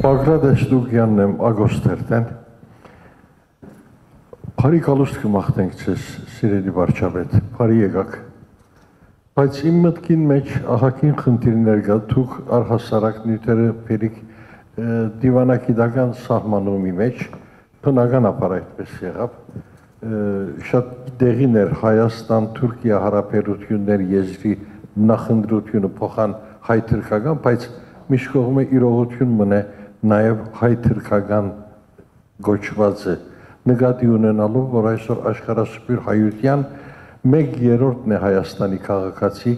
Բագրատ Էստուկյանն եմ Ագոստերտեն։ Բարի կալուստ կմաղթենք ձեզ, սիրելի վարչապետ, բարի եկաք։ Բայց իմ մտքին մեջ ահագին խնդիրներ կա, դուք առհասարակ նյութերը բերիք դիվանագիտական սահմանումի մեջ, բնականաբար այդպես եղավ, շատ դեղին էր Հայաստան-Թուրքիա հարաբերություններ եզրի նախընտրությունը փոխան հայ-թուրքական, բայց միշտ կողմը իրողություն մնե նաև հայ-թուրքական գոչվածը նկատի ունենալով, որ այսօր աշխարհասփյուր հայության 1/3-ն է Հայաստանի քաղաքացի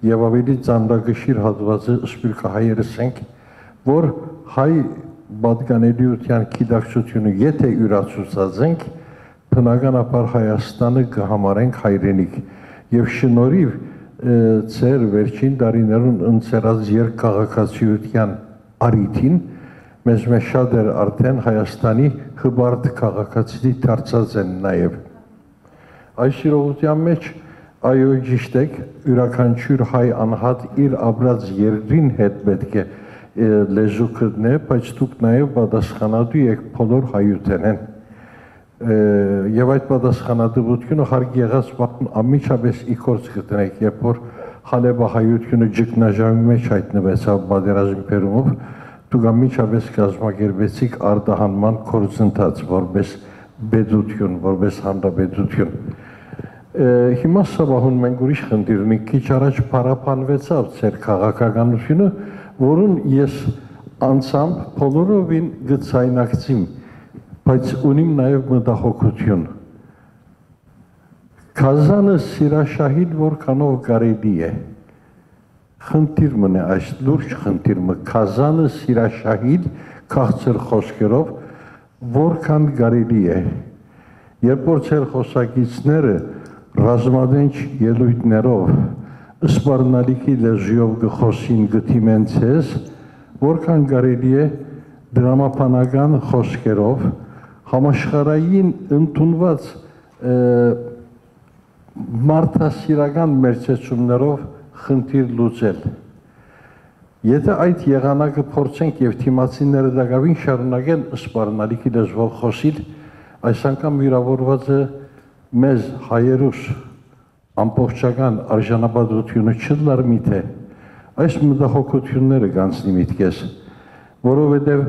եւ ավելի ծանրագշիր հատվածը սփյուռքահայերս ենք, որ հայ պատկանելիության գիտակցությունը եթե յուրացուցած ենք, բնականաբար Հայաստանը կհամարենք հայրենիք եւ շնորհիվ ծեր վերջին տարիներուն ընծերած երկքաղաքացիության արիթին մեզ շատ էր արդեն Հայաստանի հբարտ քաղաքացի դարձած են նաեւ այս իրողության մեջ այո ճիշտ եք յուրաքանչյուր հայ անհատ իր ապրած երկրին հետ պետք է լեզու գտնե, բայց դուք նաև պատասխանատու եք բոլոր հայութենեն եւ այդ պատասխանատվությունը հարկ եղած անմիջապես իքորց գտնեք, երբ որ Հալեբահայությունը ճգնաժամի մեջ հայտնվեցավ պատերազմի բերումով, դուք անմիջապես կազմակերպեցիք արտահանման գործընթաց որպես պետություն, որպես հանրապետություն։ Հիմա սավահուն մենք ուրիշ խնդիր ունենք, քիչ առաջ փարապանվեցավ ձեր քաղաքականությունը, որուն ես անցամբ բոլորովին գծայնակցիմ, բայց ունիմ նաև մտահոգություն։ Կազանը սիրաշահիդ որքանով կարելի է։ Խնդիր մնե այս լուրջ խնդիրը, Կազանը սիրաշահիդ քաղցր խոսքերով որքան կարելի է։ Երբ որ ձեր խոսակիցները ռազմադենչ ելույթներով սպառնալիքի լեզվով գխոսին գտիմեն ձեզ, որքան կարելի է դրամապանական խոսքերով համաշխարհային ընդունված մարդասիրական մերձեցումներով խնդիր լուծել։ Եթե այդ եղանակը փորձենք եւ թիմացիները դակավին շարունակեն սպառնալիքի լեզվով խոսիլ, այս անգամ վիրավորված է մեզ հայերուս ամբողջական արժանապատվությունը չլար միթե այս մտահոգությունները կանցնի միտքես, որովհետև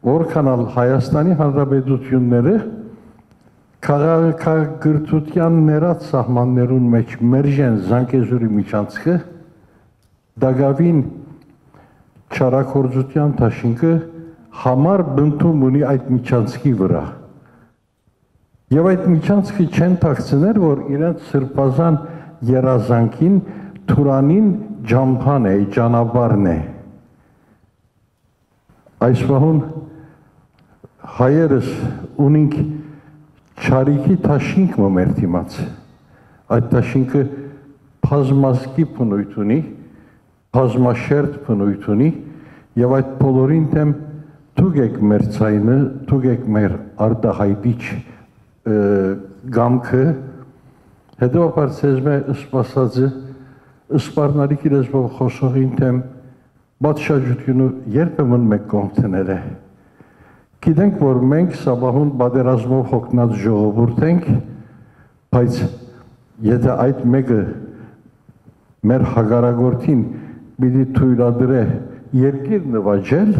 որքանալ Հայաստանի Հանրապետությունները քաղաքագրթության ներած սահմաններուն մեջ մերժեն Զանգեզուրի միջանցքը, դակավին չարագործության դաշինքը համար բնդում ունի այդ միջանցքի վրա։ Եվ այդ միջանցքը չեն թաքցներ, որ իրենց սրբազան երազանքին Թուրանին ջամփան է, ճանապարհն է։ Այս վահուն հայերս ունենք չարիքի թաշինք մեր դիմաց։ Այդ թաշինքը բազմազգի բնույթ ունի, բազմաշերտ բնույթ ունի, եւ այդ բոլորին դեմ դուք եք մեր ցայնը, դուք եք մեր արտահայտիչ գամքը, հետևաբար ցեզ մե սպասածը սպառնալիքի լեզվով խոսողին դեմ պատշաճությունը երբեմն մեկ կողմցնել է։ Գիտենք, որ մենք սաբահուն պատերազմով հոգնած ժողովուրդ ենք, բայց եթե այդ մեկը մեր հագարագործին պիտի թույլատրե երկիր նվաճել,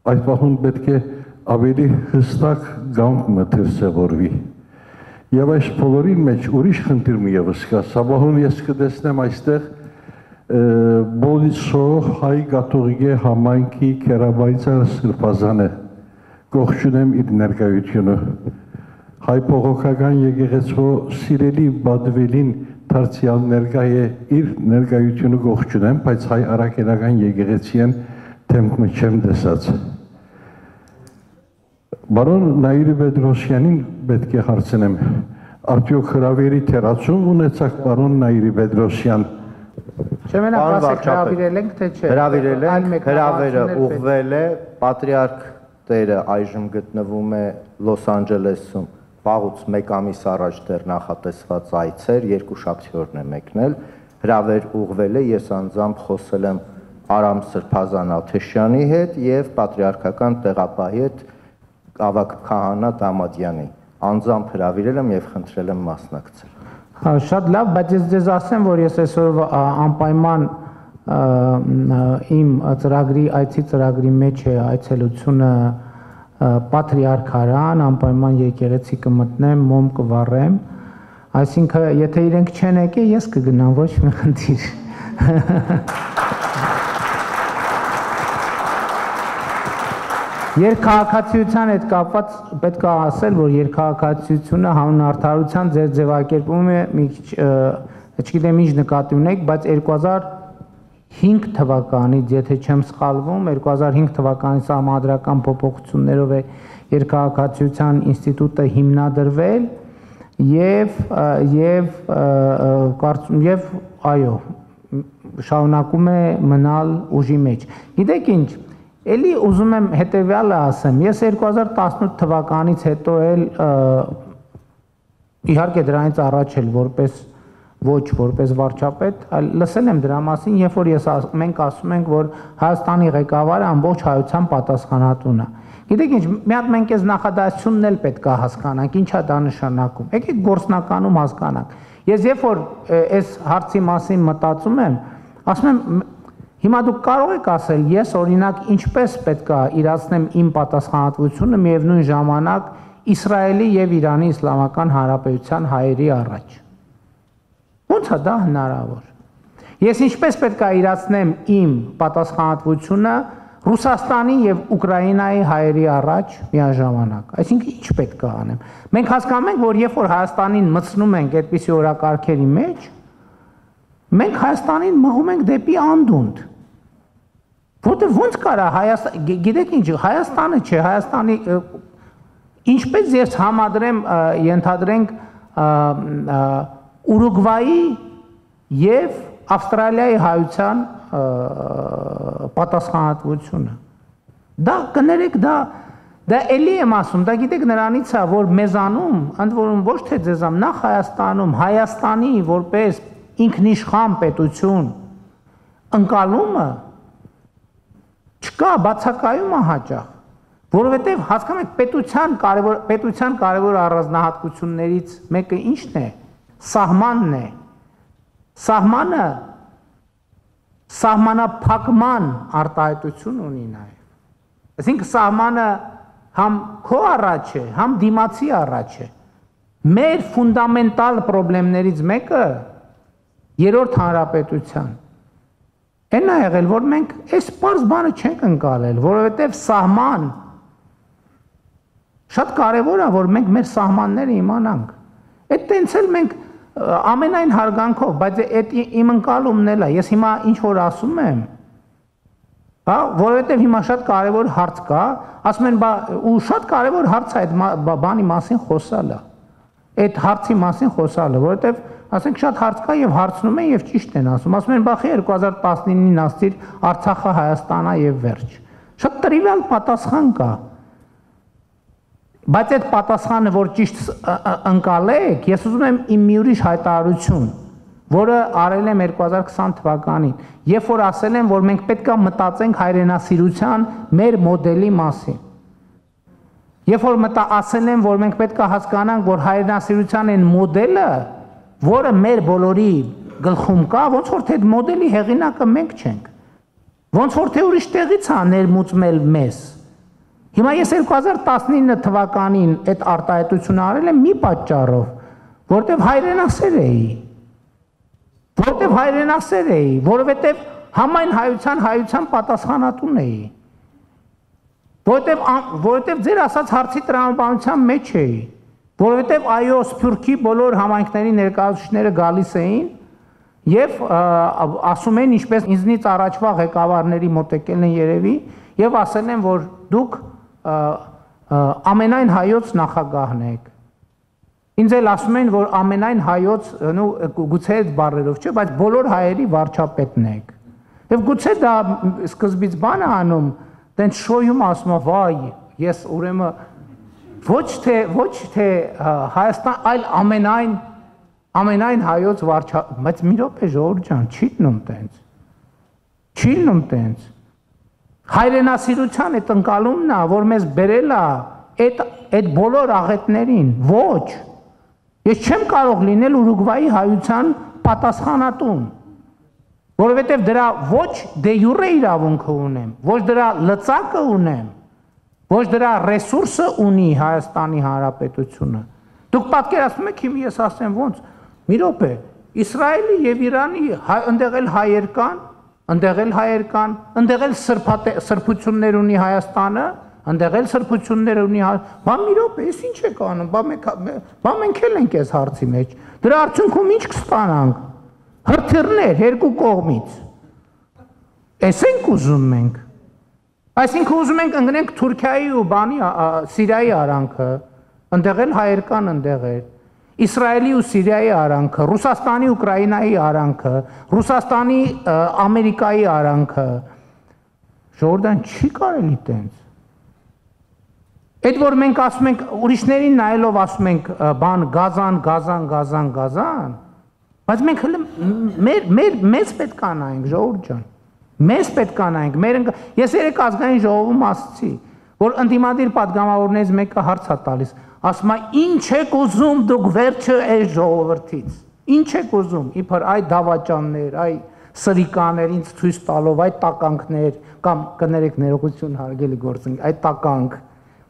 այդ պահուն պետք է ավելի հստակ գանք մտերսևորվի։ Եվ այս բոլորին մեջ ուրիշ խնդիր մի ևս կա, սաբահուն ես կտեսնեմ այստեղ բոլիսո հայ կաթողիկե համայնքի կերաբայցար սրբազանը գողջունեմ իր ներկայությունը, հայ փողոքական եկեղեցու սիրելի բադվելին դարձյալ ներկայ է իր ներկայությունը գողջունեմ, բայց հայ արաքելական եկեղեցիեն թեմքը չեմ տեսած։ Բարոն Նաիրի Պետրոսյանին պետք է հարցնեմ, արդյոք հրավերի թերացում ունեցաք բարոն Նաիրի Պետրոսյան։ Չեմենակ ասեք հրավիրել ենք, թե չէ։ Հրավիրել ենք, հրավերը ուղղվել է, պատրիարք տերը այժմ գտնվում է Լոս Անջելեսում, վաղուց մեկ ամիս առաջ դեռ նախատեսված այցեր, երկուշաբթի օրն է մեկնել, հրավեր ուղղվել է, ես անձամբ խոսել եմ Արամ Սրբազան Աթեշյանի հետ եւ պատրիարքական տեղապահի հետ Ավագ Քահանա Դամադյանի անձամբ հրավիրել եմ եւ խնդրել եմ մասնակցել։ Շատ լավ, բայց ես ձեզ ասեմ, որ ես այսօր անպայման իմ այցի ծրագրի մեջ է այցելությունը Պատրիարքարան, անպայման եկեղեցի կմտնեմ, մոմ կվառեմ, այսինքն եթե իրենք չեն եկել, ես կգնամ, ոչ մի խնդիր։ Երկքաղաքացիության հետ կապված պետք է ասել, որ երկքաղաքացիությունը հանուն արդարության ձեր ձևակերպում է մի քիչ, չգիտեմ ինչ նկատի ունեք, բայց 2005 թվականից, եթե չեմ սխալվում, 2005 թվականի սահմանադրական փոփոխություններով է երկքաղաքացիության ինստիտուտը հիմնադրվել եւ այո, շարունակում է մնալ ուժի մեջ։ Գիտեք ինչ, էլի ուզում եմ հետևյալը ասեմ, ես 2018 թվականից հետո էլ իհարկե դրանից առաջ էլ ոչ որպես վարչապետ, այլ լսել եմ դրա մասին, երբ որ մենք ասում ենք, որ Հայաստանի ղեկավարը ամբողջ հայության պատասխանատուն է։ Գիտեք ինչ, մի հատ մենք այս նախադասությունն էլ պետք է հասկանանք, ինչա դա նշանակում։ Եկեք գործնականում հասկանանք։ Ես երբ որ այս հարցի մասին մտածում եմ, ասում եմ, հիմա դուք կարող եք ասել, ես օրինակ ինչպես պետք է իրացնեմ իմ պատասխանատվությունը միևնույն ժամանակ Իսրայելի եւ Իրանի Իսլամական Հանրապետության հայերի առաջ։ Ոնց է դա հնարավոր։ Ես ինչպես պետք է իրացնեմ իմ պատասխանատվությունը Ռուսաստանի եւ Ուկրաինայի հայերի առաջ միաժամանակ։ Այսինքն ինչ պետք է անեմ։ Մենք հասկանում ենք, որ երբ որ Հայաստանին մտցնում ենք այդպիսի օրակարգերի մեջ, մենք Հայաստանին մղում ենք դեպի անդունդ։ Որտեղ ոնց կարա Հայաստան, գիտեք ինչ, Հայաստանը չէ, Հայաստանի ինչպես ես համադրեմ, ենթադրենք Ուրուգվայի եւ Ավստրալիայի հայության պատասխանատվությունը։ Դա կներեք, դա էլի եմ ասում, դա գիտեք նրանից է, որ մեզանում, ընդ որում ոչ թե ձեզամ, նախ Հայաստանում, Հայաստանի որպես ինքնիշխան պետություն ընկալումը չկա, բացակայում է հաճախ, որովհետև հասկանում եք պետության կարևոր առանձնահատկություններից մեկը ինչն է, սահմանն է, սահմանը սահմանափակման արտահայտություն ունի նաև, այսինքն սահմանը համ քո առաջ է, համ դիմացի առաջ է, մեր ֆունդամենտալ պրոբլեմներից մեկը երրորդ հանրապետության Այն է եղել, որ մենք այս պարզ բանը չենք ընկալել, որովհետև սահման շատ կարևոր է, որ մենք մեր սահմանները իմանանք։ Այդ տենց էլ մենք ամենայն հարգանքով, բայց այդ իմ ընկալումն էլ է, ես հիմա ինչ որ ասում եմ, հա, որովհետև հիմա շատ կարևոր հարց կա, ասում են, ու շատ կարևոր հարց է այդ բանի մասին խոսալը, այդ հարցի մասին խոսալը, որովհետև ասենք շատ հարց կա եւ հարցնում են եւ ճիշտ են ասում։ Ասում են, բախի 2019-ին ասցիր Արցախը Հայաստանա եւ վերջ։ Շատ տրիվիալ պատասխան կա։ Բայց այդ պատասխանը, որ ճիշտ ընկալեք, ես ուզում եմ իմ մի ուրիշ հայտարարություն, որը արել եմ 2020 թվականին, երբ որ ասել եմ, որ մենք պետք է մտածենք հայրենասիրության մեր մոդելի մասին։ Երբ որ ասել եմ, որ մենք պետք է հասկանանք, որ հայրենասիրության այն մոդելը որը մեր բոլորի գլխում կա, ոնց որ թե այդ մոդելի հեղինակը մենք չենք, ոնց որ թե ուրիշ տեղից է ներմուծմել մեզ։ Հիմա ես 2019 թվականին այդ արտահայտությունը արել եմ մի պատճառով, որտեվ հայրենասեր էի, որովհետև համայն հայության պատասխանատուն էի, որովհետև ձեր ասած հարցի տրամաբանության մեջ էի, որովհետև այո Սփյուռքի բոլոր համայնքների ներկայացուցիչները գալիս էին եւ ասում են ինչպես ինձնից առաջվա ղեկավարների մոտեկել են երևի եւ ասել են որ դուք ամենայն հայոց նախագահն եք ինձ էլ ասում են որ ամենայն հայոց գուցե այդ բառերով չէ բայց բոլոր հայերի վարչապետն եք եւ գուցե դա սկզբից բան է անում տենց շոյում ասում վայ ես ուրեմն ոչ թե Հայաստան, այլ ամենայն հայոց վարչապետ, բայց մի րոպե ժողովուրդ ջան, չի տնում տենց։ Չի լինում տենց։ Հայրենասիրության այդ ընկալումն է, որ մեզ բերել է այդ բոլոր աղետներին, ոչ։ Ես չեմ կարող լինել Ուրուգվայի հայության պատասխանատուն, որովհետև դրա ոչ դե յուրե իրավունքը ունեմ, ոչ դրա լծակը ունեմ, ոչ դրա ռեսուրսը ունի Հայաստանի Հանրապետությունը։ Դուք պատկերացնում եք, հիմա ես ասեմ ոնց, մի րոպե, Իսրայելի եւ Իրանի ընդեղ էլ հայեր կան, ընդեղ էլ հայեր կան, ընդեղ էլ սրբություններ ունի Հայաստանը, ընդեղ էլ սրբություններ ունի, բա մի րոպե, ես ինչ եք անում, բա մենք էլ ենք այս հարցի մեջ, դրա արդյունքում ինչ կստանանք, հրթիռներ երկու կողմից, այս ենք ուզում մենք, այսինքն ուզում ենք ընկնենք Թուրքիայի ու բանի Սիրիայի արանքը, ընդեղ էլ հայեր կան, ընդեղ էլ, Իսրայելի ու Սիրիայի արանքը, Ռուսաստանի Ուկրաինայի արանքը, Ռուսաստանի Ամերիկայի արանքը, ժողովրդան չի կարելի տենց։ Այդ որ մենք ասում ենք, ուրիշներին նայելով ասում ենք, բան գազան, բայց մենք մեզ պետք է նայենք, ժողովուրդ ջան, մեզ պետք է նայենք, ես երեք ազգային ժողովում ասացի, որ ընդդիմադիր պատգամավորներից մեկը հարց է տալիս, ասում է, ինչ եք ուզում դուք վերջը այս ժողովրդից, ինչ եք ուզում, իբր այ դավաճաններ, այ սրիկաներ ինձ ցույց տալով, այ տականքներ, կամ կներեք ներողություն հարգելի գործընկ, այ տականք,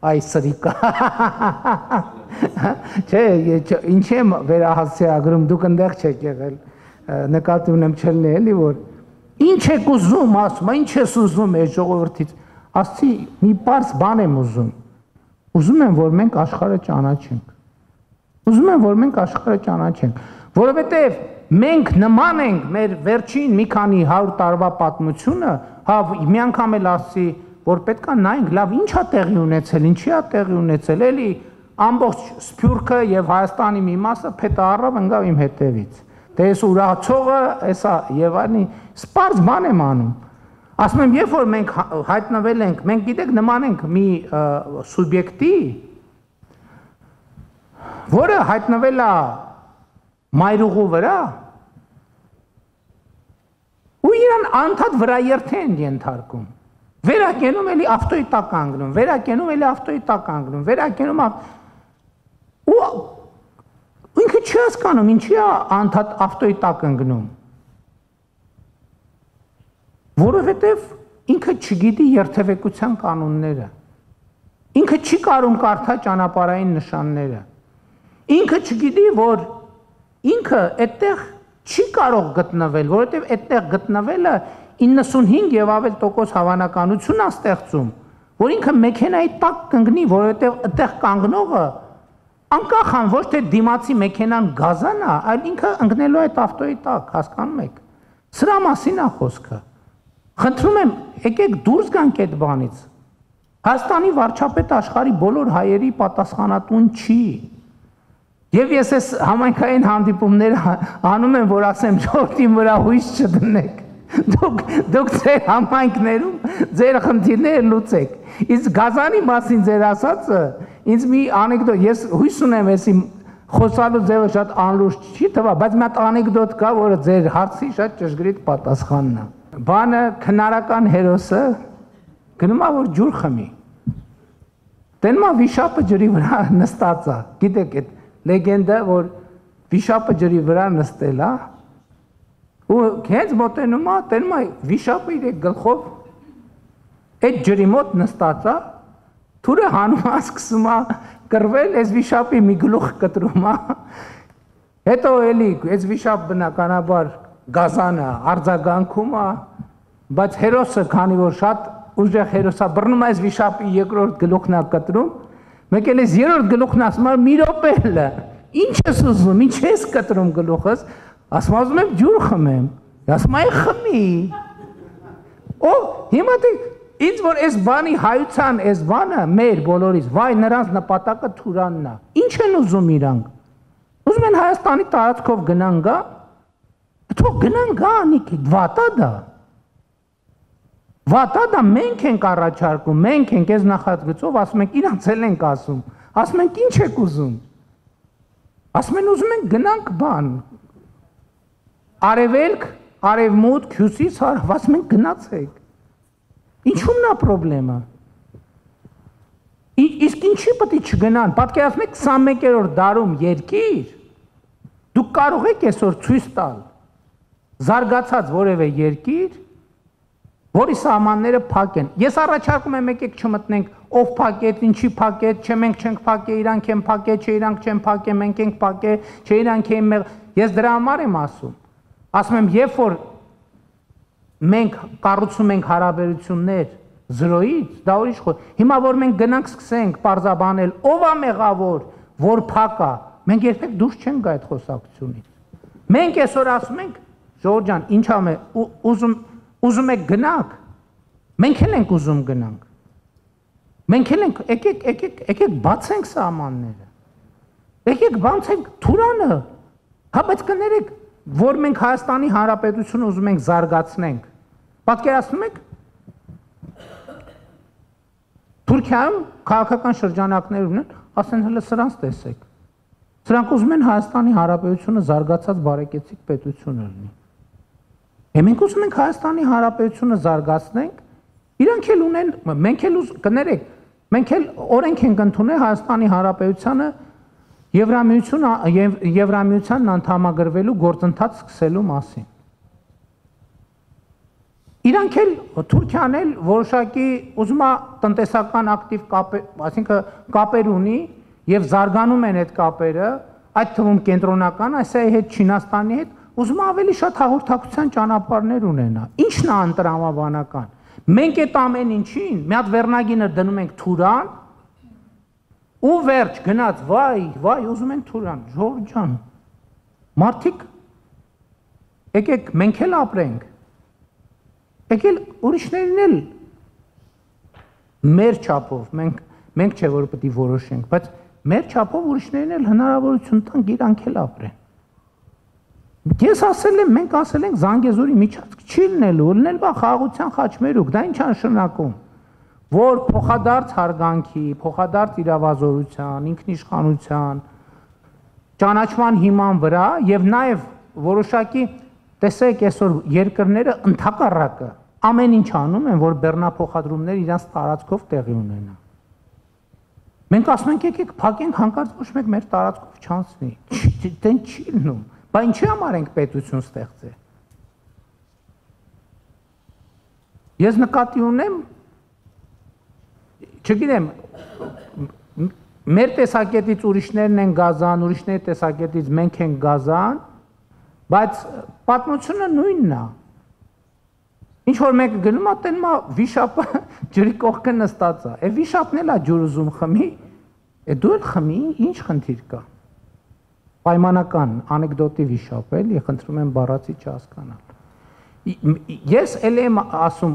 այ սրիկա, չէ, ինչ եմ վերահասցեագրում, դուք ընդեղ չեք եղել, նկատի ունեմ չելնի էլի, որ ինչ եք ուզում, ասում է, ինչ ես ուզում այս ժողովրդից, ասցի, մի պարզ բան եմ ուզում եմ, որ մենք աշխարհը ճանաչենք, որովհետև մենք նման ենք մեր վերջին մի քանի 100 տարվա պատմությունը, հա մի անգամ էլ ասցի, որ պետք է նայենք, լավ, ինչ է տեղի ունեցել, ինչի է տեղի ունեցել, էլի ամբողջ Սփյուռքը եւ Հայաստանի մի մասը փետը առավ ընկավ իմ հետևից։ Դե ես ուրացողը, էսա եւ այլն, սպարզ բան եմ անում։ Ասում եմ, երբ որ մենք հայտնվել ենք, մենք գիտեք նման ենք մի սուբյեկտի, որը հայտնվել է մայրուղու վրա, ու իրան անդադ վրա երթե են ենթարկում, վերակենում էլի ավտոյի տակ կանգնում, վերակենում էլի ավտոյի տակ կանգնում, վերակենում, ու ինքը չի հասկանում, ինչի է անդադ ավտոյի տակ ընկնում, որովհետև ինքը չգիտի երթևեկության կանոնները, ինքը չի կարում կարդա ճանապարհային նշանները, ինքը չգիտի, որ ինքը այդտեղ չի կարող գտնվել, որովհետև այդտեղ գտնվելը 95 եւ ավել տոկոս հավանականություն է ստեղծում, որ ինքը մեքենայի տակ կընկնի, որովհետև այդտեղ կանգնողը անկախ ան ոչ թե դիմացի մեքենան գազան է, այլ ինքը ընկնելու է այդ ավտոյի տակ, հասկանում եք։ Սրա մասին է խոսքը։ Խնդրում եմ, եկեք դուրս գանք այդ բանից։ Հայաստանի վարչապետը աշխարհի բոլոր հայերի պատասխանատուն չի։ Եվ ես այս համայնքային հանդիպումներ անում եմ, որ ասեմ, ժողովրդին վրա հույս չդնեք։ Դուք ձեր համայնքներում ձեր խնդիրները լուծեք։ Իսկ գազանի մասին ձեր ասածը ինձ մի անեկդոտ, ես հույս ունեմ, էսի խոսալու ձևը շատ անլուրջ չի թվա, բայց մի հատ անեկդոտ կա, որը ձեր հարցի շատ ճշգրիտ պատասխանն է։ Բանը քնարական հերոսը գնում է որ ջուր խմի։ Տենում է վիշապը ջրի վրա նստած է։ Գիտեք այդ լեգենդը, որ վիշապը ջրի վրա նստել է, ու հենց մոտենում է, տենում է վիշապը իր գլխով այդ ջրի մոտ նստած է, թուրը հանում է, սկսում է կռվել, այս վիշապի մի գլուխ կտրում է, հետո էլի այս վիշապ բնականաբար գազանը արձագանքում է, բայց հերոսը, քանի որ շատ ուժեղ հերոս է, բռնում է այս վիշապի երկրորդ գլուխն է կտրում, մեկ էլ այս երրորդ գլուխն ասում է մի րոպե, ինչ ես ուզում, ինչ ես կտրում գլուխս, ասում ուզում եմ ջուր խմեմ, ասում այ խմի, օ, հիմա դե ինձ որ այս բանի հայության այս բանը մեր բոլորից, վայ նրանց նպատակը Թուրանն է, ինչ են ուզում իրանք, ուզում են Հայաստանի տարածքով գնան գա, թող գնան գա անիքի, վատա դա մենք ենք առաջարկում, մենք ենք այս նախագծով, ասում ենք իրանց էլ ենք ասում ենք ինչ եք ուզում, ասում են ուզում ենք գնանք բան, արևելք, արևմուտք, հյուսիս, հարավ, մենք գնացեք։ Ինչու՞մն է խնդրեմը։ Իսկ ինչի պետք է չգնան։ Պատկերացնում եք 21-րդ դարում երկիր, դուք կարող եք այսօր ցույց տալ զարգացած որևէ երկիր, որի սահմանները փակ են։ Ես առաջարկում եմ եկեք չմտնենք ով փակեց, ինչի փակեց, չէ մենք չենք փակե, իրանք են փակե, չէ իրանք չեն փակե, մենք ենք փակե, չէ իրանք են մեղ։ Ես դրա համար եմ ասում։ Ասում եմ, երբ որ մենք կառուցում ենք հարաբերություններ զրոյից, դա ուրիշ խոր։ Հիմա որ մենք գնանք սկսենք պարզաբանել, ով է մեղավոր, որ փակ է, մենք երբեք դուրս չենք գա այդ խոսակցությունից։ Մենք այսօր ասում ենք, Ժողովուրդ ջան, ինչ ամ է, ուզում եք գնանք, մենք էլ ենք ուզում գնանք։ Մենք էլ ենք, եկեք բացենք սահմանները։ Եկեք բացենք Թուրանը։ Հա բայց կներեք, որ մենք Հայաստանի Հանրապետությունը ուզում ենք զարգացնենք։ Պատկերացնում եք Թուրքիայում քաղաքական շրջանակներ ունեն, ասեն հələ սրանց տեսեք։ Սրանք ուզում են Հայաստանի Հանրապետությունը զարգացած բարեկեցիկ պետություն լինի։ Մենք ուզում ենք Հայաստանի Հանրապետությունը զարգացնենք, իրանք էլ ունեն, մենք էլ կներեք, մենք էլ օրենք ենք ընդունել Հայաստանի Հանրապետությանը Եվրամիությանն անդամագրվելու գործընթաց սկսելու մասին։ Իրանք էլ Թուրքիան էլ որոշակի ուզում է տնտեսական ակտիվ կապեր, այսինքն կապեր ունի եւ զարգանում են այդ կապերը, այդ թվում կենտրոնական Ասիայի հետ, Չինաստանի հետ, ուզում է ավելի շատ հաղորդակցության ճանապարհներ ունենա։ Ինչն է անտրամաբանական։ Մենք այդ ամեն ինչին մի հատ վերնագինը դնում ենք Թուրան, ու վերջ գնաց, վայ, ուզում են Թուրան, Ժողովուրդ ջան։ Մարդիկ եկեք մենք էլ ապրենք։ Եկել ուրիշներն էլ մեր չափով, մենք չէ որ պետք է որոշենք, բայց մեր չափով ուրիշներն էլ հնարավորություն տանք իրանք էլ ապրեն։ Ես ասել եմ, մենք ասել ենք Զանգեզուրի միջանցք չի լինել բա խաղաղության խաչմերուկ, դա ինչ նշանակում, որ փոխադարձ հարգանքի, փոխադարձ իրավազորության, ինքնիշխանության, ճանաչման հիման վրա եւ նաեւ որոշակի տեսեք այսօր երկրները ընդհակառակը ամեն ինչ անում են, որ բեռնափոխադրումները իրանց տարածքով տեղի ունենան։ Մենք ասում ենք եկեք փակենք հանկարծ ոչ մեկ մեր տարածքով չանցնի։ Դեն չի լինում։ Բա ինչի համար ենք պետություն ստեղծել։ Ես նկատի ունեմ, չգիտեմ, մեր տեսակետից ուրիշներն են գազան, ուրիշների տեսակետից մենք ենք գազան, բայց պատմությունը նույնն է։ Ինչ որ մեկը գնում է, տենում է վիշապը ջրի կողքը նստած է։ Է վիշապն էլ է ջուր ուզում խմի, է դու էլ խմի, ինչ խնդիր կա։ Պայմանական անեկդոտի վիշապ էլի, խնդրում եմ բառացի չհասկանալ։ Ես էլ եմ ասում,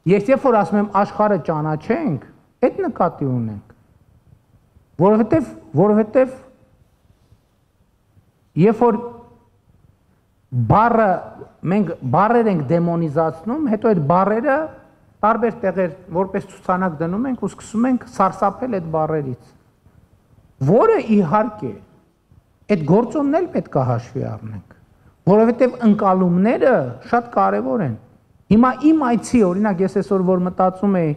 երբ որ ասում եմ աշխարհը ճանաչենք, այդ նկատի ունենք։ Որովհետև երբ որ բառը մենք բառեր ենք դեմոնիզացնում, հետո այդ բառերը տարբեր տեղեր որպես ցուցանակ դնում ենք ու սկսում ենք սարսափել այդ բառերից, որը իհարկե այդ գործոնն էլ պետք է հաշվի առնենք, որովհետև ընկալումները շատ կարևոր են։ Հիմա իմ այցի, օրինակ ես այսօր որ մտածում եի,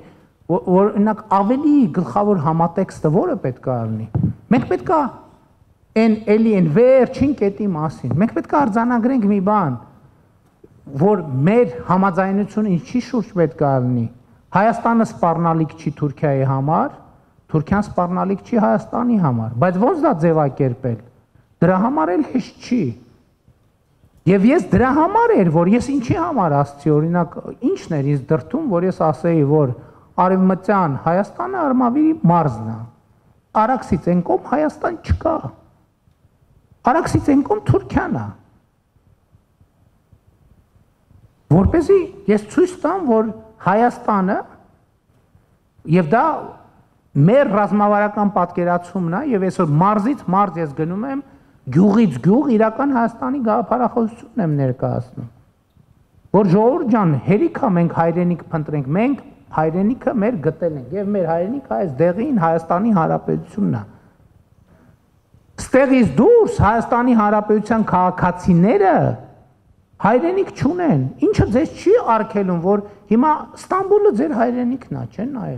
որ օրինակ ավելի գլխավոր համատեքստը որը պետք է լինի։ Մենք պետք է այն վերջին կետի մասին, մենք պետք է արձանագրենք մի բան, որ մեր համաձայնությունը ինչի շուրջ պետք է լինի։ Հայաստանը սպառնալիք չի Թուրքիայի համար, Թուրքիան սպառնալիք չի Հայաստանի համար, բայց ոնց դա ձևակերպել։ Դրա համար էլ հեշտ չի։ Եվ ես դրա համար էր, որ ես ինչի համար ասացի, օրինակ, ինչն էր ինձ դրդում, որ ես ասեի, որ Արևմտյան Հայաստանը Արմավիրի մարզն է։ Արաքսից այն կողմ Հայաստան չկա։ Արաքսից այն կողմ Թուրքիան է։ Որպեսզի ես ցույց տամ, որ Հայաստանը եւ դա մեր ռազմավարական պատկերացումն է եւ այսօր մարզից մարզ ես գնում եմ գյուղից գյուղ իրական Հայաստանի գաղափարախոսությունն եմ ներկայացնում, որ ժողովուրդ ջան, հերիք է մենք հայրենիք փնտրենք, մենք հայրենիքը մեր գտել ենք եւ մեր հայրենիքը այս դեղին Հայաստանի Հանրապետությունն է։ Ստեղից դուրս Հայաստանի Հանրապետության քաղաքացիները Հայրենիք չունեն։ Ինչը ձեզ չի արգելում, որ հիմա Ստամբուլը ձեր հայրենիքն է, չէ՞ նաև։